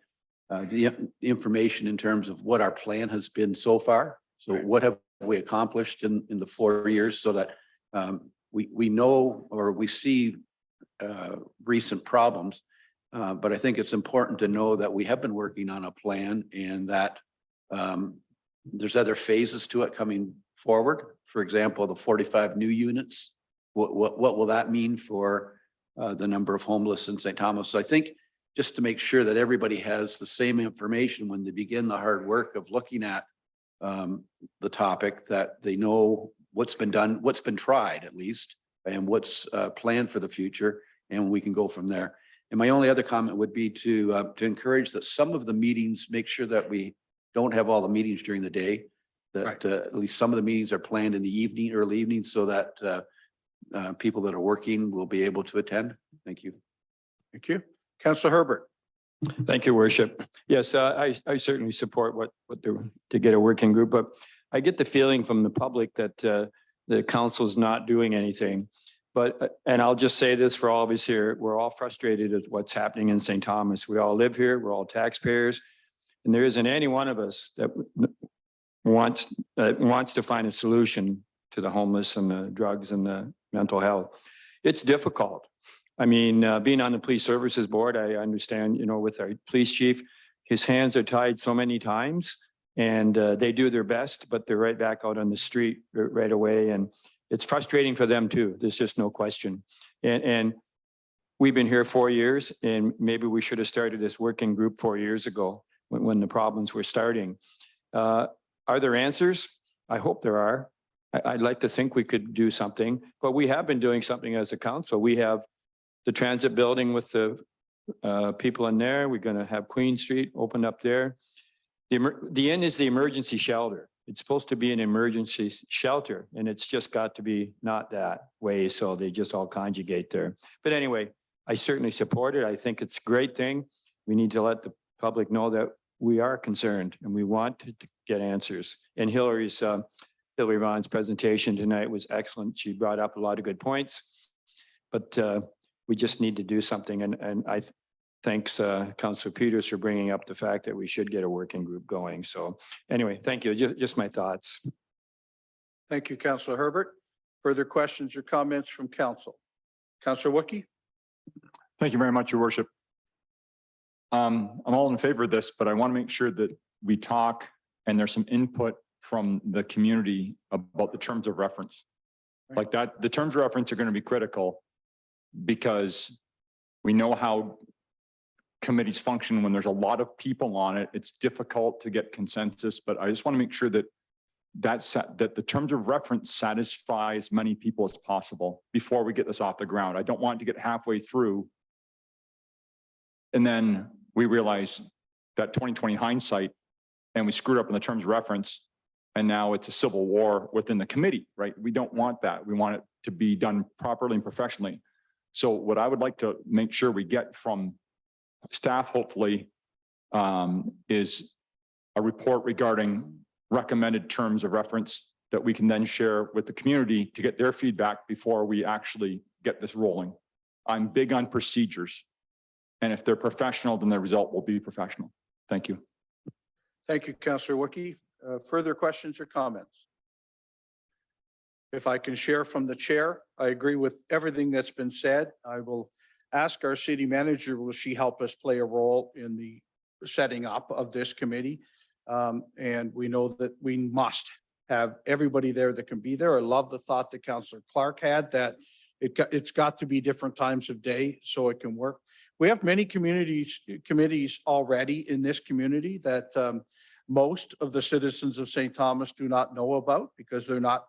S9: the information in terms of what our plan has been so far. So what have we accomplished in the 4 years, so that we know, or we see recent problems. But I think it's important to know that we have been working on a plan, and that there's other phases to it coming forward. For example, the 45 new units, what will that mean for the number of homeless in St. Thomas? So I think just to make sure that everybody has the same information when they begin the hard work of looking at the topic, that they know what's been done, what's been tried at least, and what's planned for the future, and we can go from there. And my only other comment would be to encourage that some of the meetings, make sure that we don't have all the meetings during the day, that at least some of the meetings are planned in the evening, early evening, so that people that are working will be able to attend. Thank you.
S6: Thank you. Councillor Herbert.
S11: Thank you, Worship. Yes, I certainly support what to get a working group, but I get the feeling from the public that the council is not doing anything. But, and I'll just say this for all of us here, we're all frustrated at what's happening in St. Thomas. We all live here, we're all taxpayers, and there isn't any one of us that wants to find a solution to the homeless and the drugs and the mental health. It's difficult. I mean, being on the police services board, I understand, with our police chief, his hands are tied so many times, and they do their best, but they're right back out on the street right away. And it's frustrating for them too. There's just no question. And we've been here 4 years, and maybe we should have started this working group 4 years ago when the problems were starting. Are there answers? I hope there are. I'd like to think we could do something, but we have been doing something as a council. We have the transit building with the people in there. We're going to have Queen Street opened up there. The end is the emergency shelter. It's supposed to be an emergency shelter, and it's just got to be not that way. So they just all conjugate there. But anyway, I certainly support it. I think it's a great thing. We need to let the public know that we are concerned and we want to get answers. And Hillary Ron's presentation tonight was excellent. She brought up a lot of good points, but we just need to do something. And I thanks Councilor Peters for bringing up the fact that we should get a working group going. So anyway, thank you. Just my thoughts.
S6: Thank you, Councillor Herbert. Further questions or comments from council? Councillor Wookie?
S12: Thank you very much, Your Worship. I'm all in favor of this, but I want to make sure that we talk and there's some input from the community about the terms of reference. Like that, the terms of reference are going to be critical because we know how committees function when there's a lot of people on it. It's difficult to get consensus, but I just want to make sure that that the terms of reference satisfy as many people as possible before we get this off the ground. I don't want to get halfway through and then we realize that 2020 hindsight and we screwed up in the terms of reference and now it's a civil war within the committee, right? We don't want that. We want it to be done properly and professionally. So what I would like to make sure we get from staff, hopefully, is a report regarding recommended terms of reference that we can then share with the community to get their feedback before we actually get this rolling. I'm big on procedures. And if they're professional, then the result will be professional. Thank you.
S6: Thank you, Councillor Wookie. Further questions or comments? If I can share from the chair, I agree with everything that's been said. I will ask our city manager, will she help us play a role in the setting up of this committee? And we know that we must have everybody there that can be there. I love the thought that Councillor Clark had that it's got to be different times of day so it can work. We have many committees already in this community that most of the citizens of St. Thomas do not know about because they're not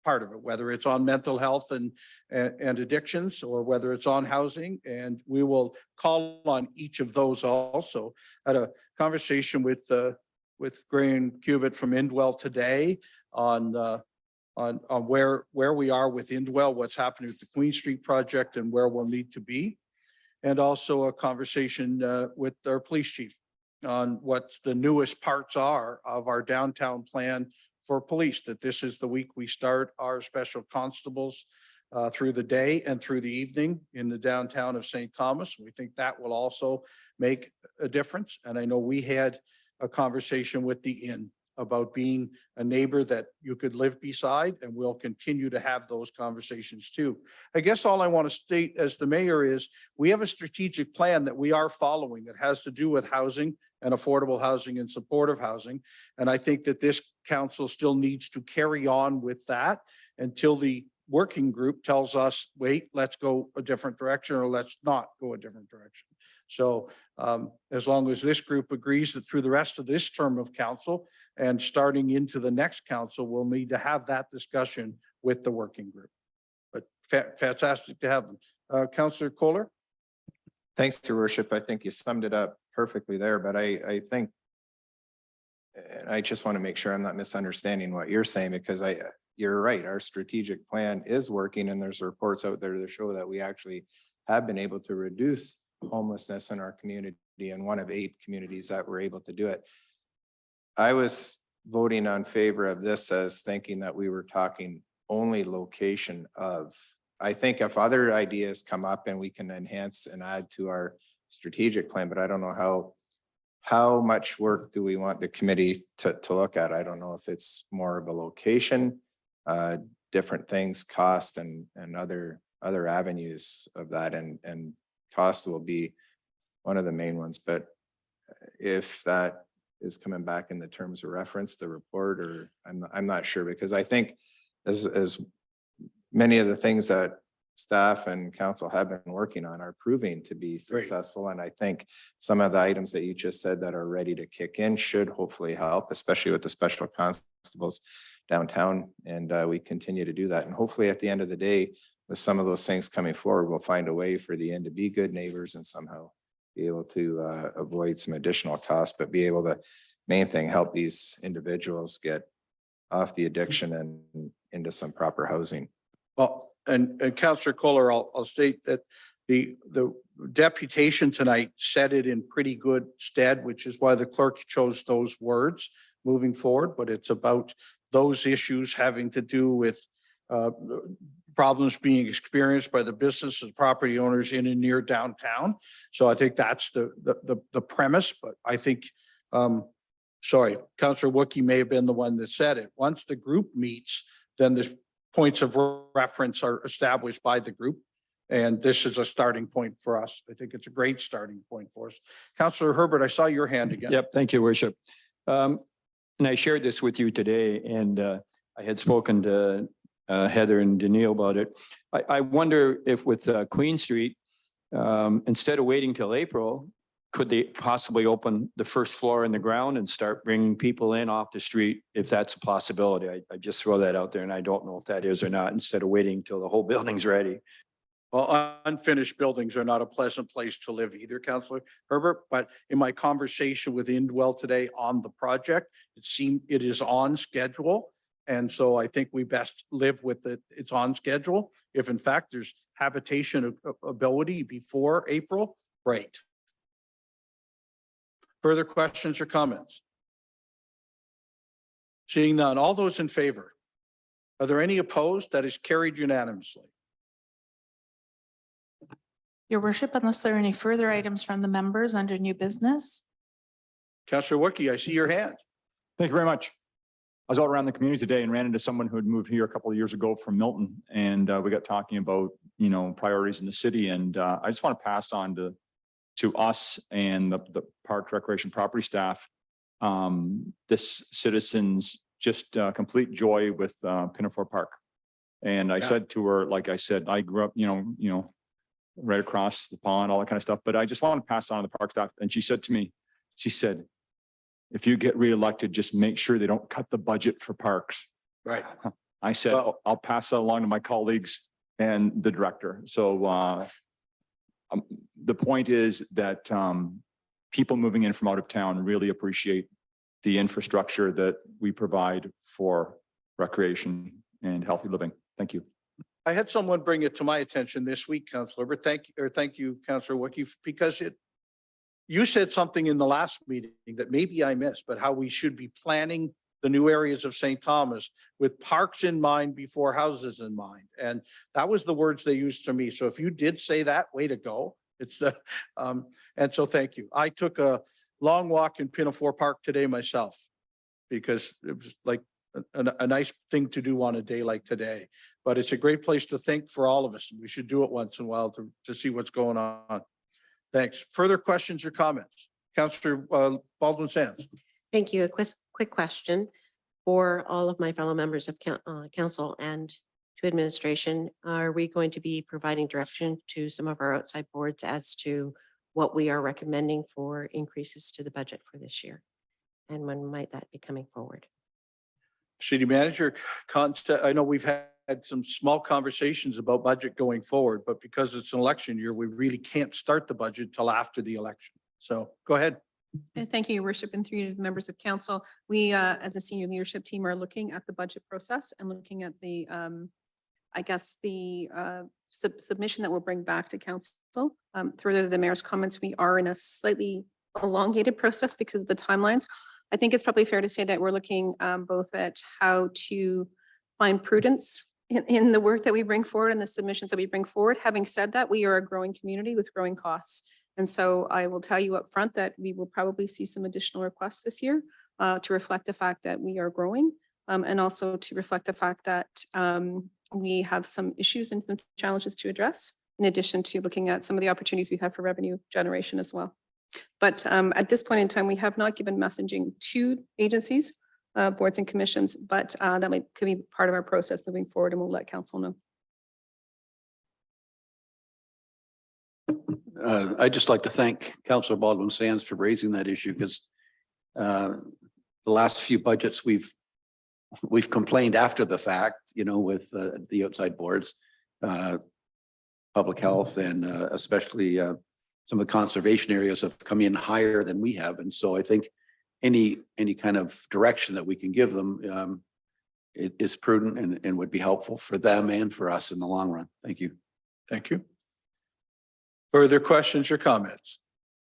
S6: part of it, whether it's on mental health and addictions or whether it's on housing. And we will call on each of those also. I had a conversation with Graham Cubitt from Indwell today on where we are with Indwell, what's happening with the Queen Street project and where we'll need to be. And also a conversation with our police chief on what the newest parts are of our downtown plan for police, that this is the week we start our special constables through the day and through the evening in the downtown of St. Thomas. We think that will also make a difference. And I know we had a conversation with the inn about being a neighbor that you could live beside, and we'll continue to have those conversations too. I guess all I want to state as the mayor is we have a strategic plan that we are following that has to do with housing and affordable housing and supportive housing. And I think that this council still needs to carry on with that until the working group tells us, wait, let's go a different direction or let's not go a different direction. So as long as this group agrees that through the rest of this term of council and starting into the next council, we'll need to have that discussion with the working group. But fantastic to have them. Councillor Kohler.
S10: Thanks, Your Worship. I think you summed it up perfectly there, but I think I just want to make sure I'm not misunderstanding what you're saying, because you're right. Our strategic plan is working and there's reports out there that show that we actually have been able to reduce homelessness in our community and one of 8 communities that were able to do it. I was voting on favor of this as thinking that we were talking only location of. I think if other ideas come up and we can enhance and add to our strategic plan, but I don't know how much work do we want the committee to look at? I don't know if it's more of a location, different things, cost and other avenues of that, and cost will be one of the main ones. But if that is coming back in the terms of reference, the report, or I'm not sure, because I think as many of the things that staff and council have been working on are proving to be successful. Great. And I think some of the items that you just said that are ready to kick in should hopefully help, especially with the special constables downtown. And we continue to do that. And hopefully at the end of the day, with some of those things coming forward, we'll find a way for the inn to be good neighbors and somehow be able to avoid some additional costs, but be able to, main thing, help these individuals get off the addiction and into some proper housing.
S6: Well, and Councillor Kohler, I'll state that the deputation tonight said it in pretty good stead, which is why the clerk chose those words moving forward, but it's about those issues having to do with problems being experienced by the business and property owners in and near downtown. So I think that's the premise, but I think, sorry, Councillor Wookie may have been the one that said it. Once the group meets, then the points of reference are established by the group. And this is a starting point for us. I think it's a great starting point for us. Councillor Herbert, I saw your hand again.
S11: Yep, thank you, Worship. And I shared this with you today, and I had spoken to Heather and Daniil about it. I wonder if with Queen Street, instead of waiting till April, could they possibly open the first floor in the ground and start bringing people in off the street, if that's a possibility? I just throw that out there, and I don't know if that is or not, instead of waiting till the whole building's ready.
S6: Well, unfinished buildings are not a pleasant place to live either, Councillor Herbert, but in my conversation with Indwell today on the project, it seemed it is on schedule. And so I think we best live with it. It's on schedule. If in fact there's habitation ability before April, great. Further questions or comments? Seeing none, all those in favor? Are there any opposed? That is carried unanimously.
S2: Your worship, unless there are any further items from the members under new business.
S6: Councillor Wookie, I see your hand.
S12: Thank you very much. I was all around the community today and ran into someone who had moved here a couple of years ago from Milton, and we got talking about, priorities in the city. And I just want to pass on to us and the Park Recreation Property staff this citizens just complete joy with Pinafore Park. And I said to her, like I said, I grew up, right across the pond, all that kind of stuff. But I just want to pass on to the park staff. And she said to me, she said, if you get reelected, just make sure they don't cut the budget for parks.
S6: Right.
S12: I said,
S6: Well,
S12: I'll pass that along to my colleagues and the director. So the point is that people moving in from out of town really appreciate the infrastructure that we provide for recreation and healthy living. Thank you.
S6: I had someone bring it to my attention this week, Councillor, but thank you, Councillor Wookie, because you said something in the last meeting that maybe I missed, but how we should be planning the new areas of St. Thomas with parks in mind before houses in mind. And that was the words they used to me. So if you did say that, way to go. It's the, and so thank you. I took a long walk in Pinafore Park today myself, because it was like a nice thing to do on a day like today. But it's a great place to think for all of us. We should do it once in a while to see what's going on. Thanks. Further questions or comments? Councillor Baldwin Sands.
S3: Thank you. A quick question for all of my fellow members of council and to administration. Are we going to be providing direction to some of our outside boards as to what we are recommending for increases to the budget for this year? And when might that be coming forward?
S6: City Manager, I know we've had some small conversations about budget going forward, but because it's an election year, we really can't start the budget till after the election. So go ahead.
S13: Thank you, Your Worship, and through you to the members of council. We, as a senior leadership team, are looking at the budget process and looking at the, submission that we'll bring back to council. Further the mayor's comments, we are in a slightly elongated process because of the timelines. I think it's probably fair to say that we're looking both at how to find prudence in the work that we bring forward and the submissions that we bring forward. Having said that, we are a growing community with growing costs. And so I will tell you up front that we will probably see some additional requests this year to reflect the fact that we are growing and also to reflect the fact that we have some issues and some challenges to address, in addition to looking at some of the opportunities we have for revenue generation as well. But at this point in time, we have not given messaging to agencies, boards and commissions, but that could be part of our process moving forward, and we'll let council know.
S9: I'd just like to thank Councillor Baldwin Sands for raising that issue, because the last few budgets we've complained after the fact, with the outside boards, public health, and especially some of the conservation areas have come in higher than we have. And so I think any kind of direction that we can give them it is prudent and would be helpful for them and for us in the long run. Thank you.
S6: Thank you. Further questions or comments?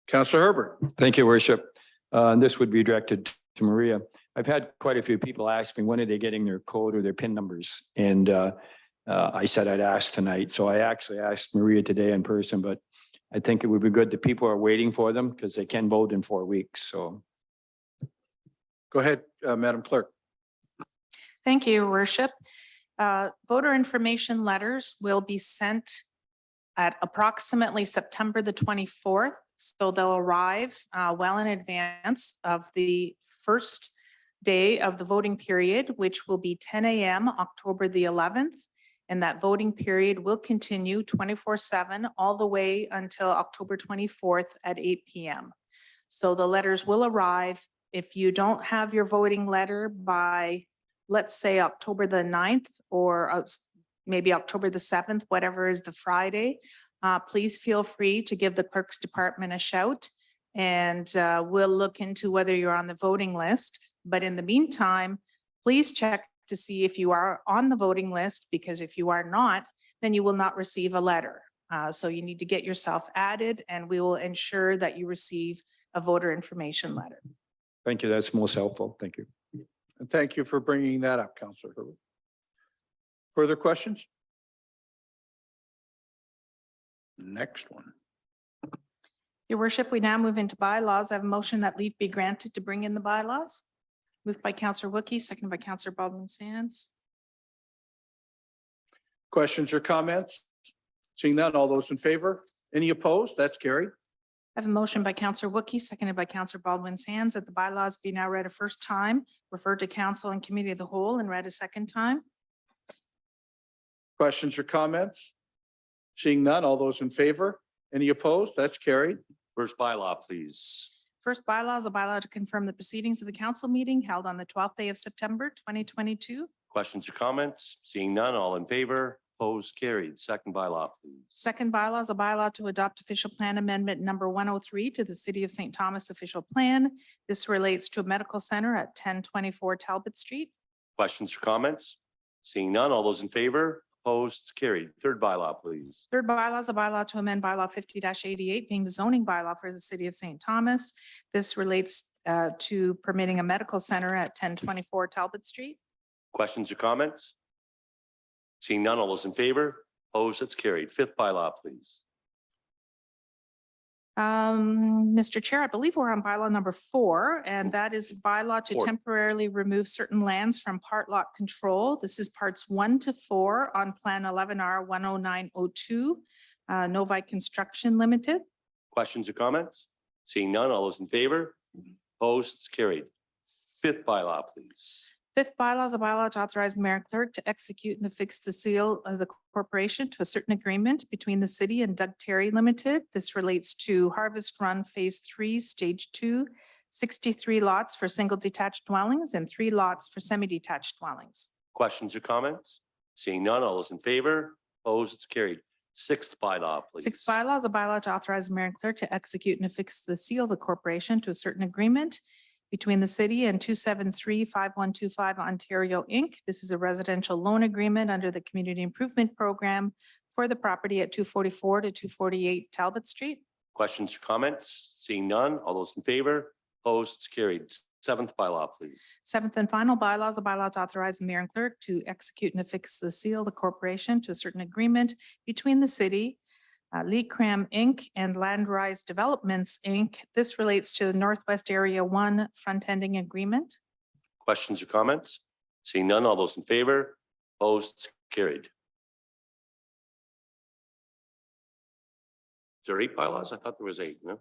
S6: Councillor Herbert.
S11: Thank you, Worship. This would be directed to Maria. I've had quite a few people ask me, when are they getting their code or their PIN numbers? And I said I'd ask tonight. So I actually asked Maria today in person, but I think it would be good that people are waiting for them because they can vote in 4 weeks. So.
S6: Go ahead, Madam Clerk.
S2: Thank you, Your Worship. Voter information letters will be sent at approximately September the 24th. So they'll arrive well in advance of the first day of the voting period, which will be 10 a.m. October the 11th. And that voting period will continue 24/7 all the way until October 24th at 8 p.m. So the letters will arrive. If you don't have your voting letter by, let's say, October the 9th or maybe October the 7th, whatever is the Friday, please feel free to give the clerk's department a shout and we'll look into whether you're on the voting list. But in the meantime, please check to see if you are on the voting list, because if you are not, then you will not receive a letter. So you need to get yourself added and we will ensure that you receive a voter information letter.
S11: Thank you. That's most helpful. Thank you.
S6: And thank you for bringing that up, Councillor Herbert. Further questions? Next one.
S2: Your Worship, we now move into bylaws. I have a motion that leave be granted to bring in the bylaws. Moved by Councillor Wookey, seconded by Councillor Baldwin Sands.
S6: Questions or comments? Seeing none, all those in favor? Any opposed? That's carried.
S2: I have a motion by Councillor Wookey, seconded by Councillor Baldwin Sands, that the bylaws be now read a first time, referred to council and committee of the whole, and read a second time.
S6: Questions or comments? Seeing none, all those in favor? Any opposed? That's carried.
S4: First bylaw, please.
S2: First bylaw is a bylaw to confirm the proceedings of the council meeting held on the 12th day of September, 2022.
S4: Questions or comments? Seeing none, all in favor, opposed, carried. Second bylaw, please.
S2: Second bylaw is a bylaw to adopt official plan amendment number 103 to the City of St. Thomas official plan. This relates to a medical center at 1024 Talbot Street.
S4: Questions or comments? Seeing none, all those in favor, opposed, it's carried. Third bylaw, please.
S2: Third bylaw is a bylaw to amend bylaw 50-88, being the zoning bylaw for the City of St. Thomas. This relates to permitting a medical center at 1024 Talbot Street.
S4: Questions or comments? Seeing none, all those in favor, opposed, it's carried. Fifth bylaw, please.
S2: Mr. Chair, I believe we're on bylaw number 4, and that is bylaw to
S4: 4.
S2: temporarily remove certain lands from part lot control. This is parts 1 to 4 on Plan 11R 10902, Novi Construction Limited.
S4: Questions or comments? Seeing none, all those in favor, opposed, it's carried. Fifth bylaw, please.
S2: Fifth bylaw is a bylaw to authorize the mayor and clerk to execute and affix the seal of the corporation to a certain agreement between the city and Doug Terry Limited. This relates to Harvest Run Phase 3, Stage 2, 63 lots for single detached dwellings and 3 lots for semi-detached dwellings.
S4: Questions or comments? Seeing none, all those in favor, opposed, it's carried. Sixth bylaw, please.
S2: Sixth bylaw is a bylaw to authorize the mayor and clerk to execute and affix the seal of the corporation to a certain agreement between the city and 273-5125 Ontario Inc. This is a residential loan agreement under the Community Improvement Program for the property at 244 to 248 Talbot Street.
S4: Questions or comments? Seeing none, all those in favor, opposed, it's carried. Seventh bylaw, please.
S2: Seventh and final bylaw is a bylaw to authorize the mayor and clerk to execute and affix the seal of the corporation to a certain agreement between the city, Lee Cram Inc. and Landrise Developments Inc. This relates to the Northwest Area 1 front-ending agreement.
S4: Questions or comments? Seeing none, all those in favor, opposed, it's carried. Is there 8 bylaws? I thought there was 8, no?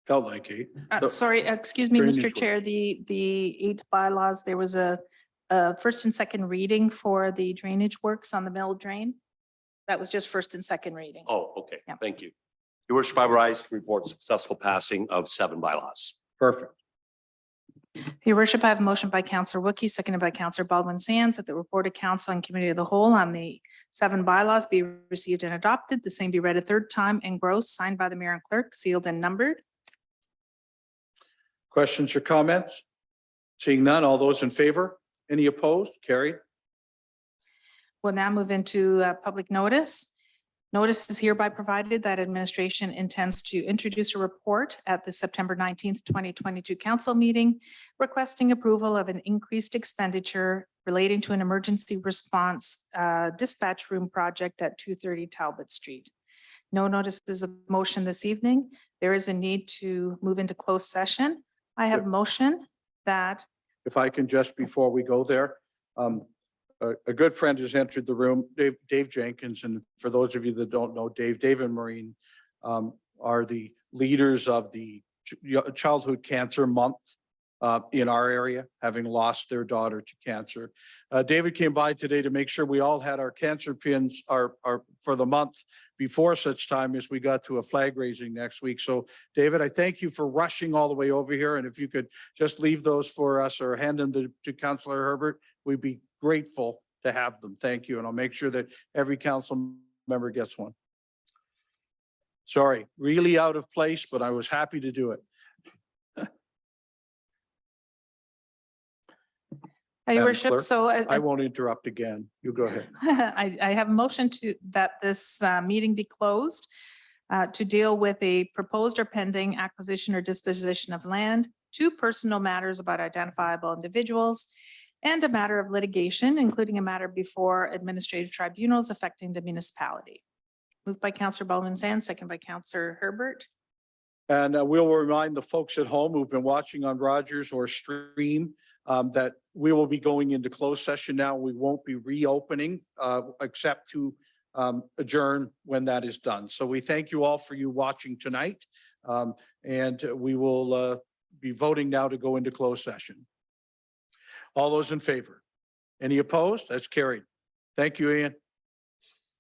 S6: Felt like eight.
S2: Sorry, excuse me,
S6: Drainage
S2: Mr.
S6: work.
S2: Chair, the 8 bylaws, there was a first and second reading for the drainage works on the mill drain. That was just first and second reading.
S4: Oh, okay.
S2: Yeah.
S4: Thank you. Your worship, I rise to report successful passing of 7 bylaws.
S6: Perfect.
S2: Your worship, I have a motion by Councillor Wookey, seconded by Councillor Baldwin Sands, that the report of council and committee of the whole on the 7 bylaws be received and adopted. The same be read a third time engrossed, signed by the mayor and clerk, sealed and numbered.
S6: Questions or comments? Seeing none, all those in favor? Any opposed? Carried.
S2: We'll now move into public notice. Notice is hereby provided that administration intends to introduce a report at the September 19th, 2022 council meeting requesting approval of an increased expenditure relating to an emergency response dispatch room project at 230 Talbot Street. No notices of motion this evening. There is a need to move into closed session. I have motion that
S6: If I can just, before we go there, a good friend has entered the room, Dave Jenkins, and for those of you that don't know Dave and Maureen are the leaders of the Childhood Cancer Month in our area, having lost their daughter to cancer. David came by today to make sure we all had our cancer pins are for the month before such time as we got to a flag raising next week. So David, I thank you for rushing all the way over here. And if you could just leave those for us or hand them to Councillor Herbert, we'd be grateful to have them. Thank you. And I'll make sure that every council member gets one. Sorry, really out of place, but I was happy to do it.
S2: Your
S6: Madam
S2: worship,
S6: Clerk,
S2: so
S6: I won't interrupt again. You go ahead.
S2: I have a motion that this meeting be closed to deal with a proposed or pending acquisition or disposition of land, 2 personal matters about identifiable individuals, and a matter of litigation, including a matter before administrative tribunals affecting the municipality. Moved by Councillor Bowman-Sands, second by Councillor Herbert.
S6: And we'll remind the folks at home who've been watching on Rogers or stream that we will be going into closed session now. We won't be reopening except to adjourn when that is done. So we thank you all for you watching tonight. And we will be voting now to go into closed session. All those in favor? Any opposed? That's carried. Thank you, Ian.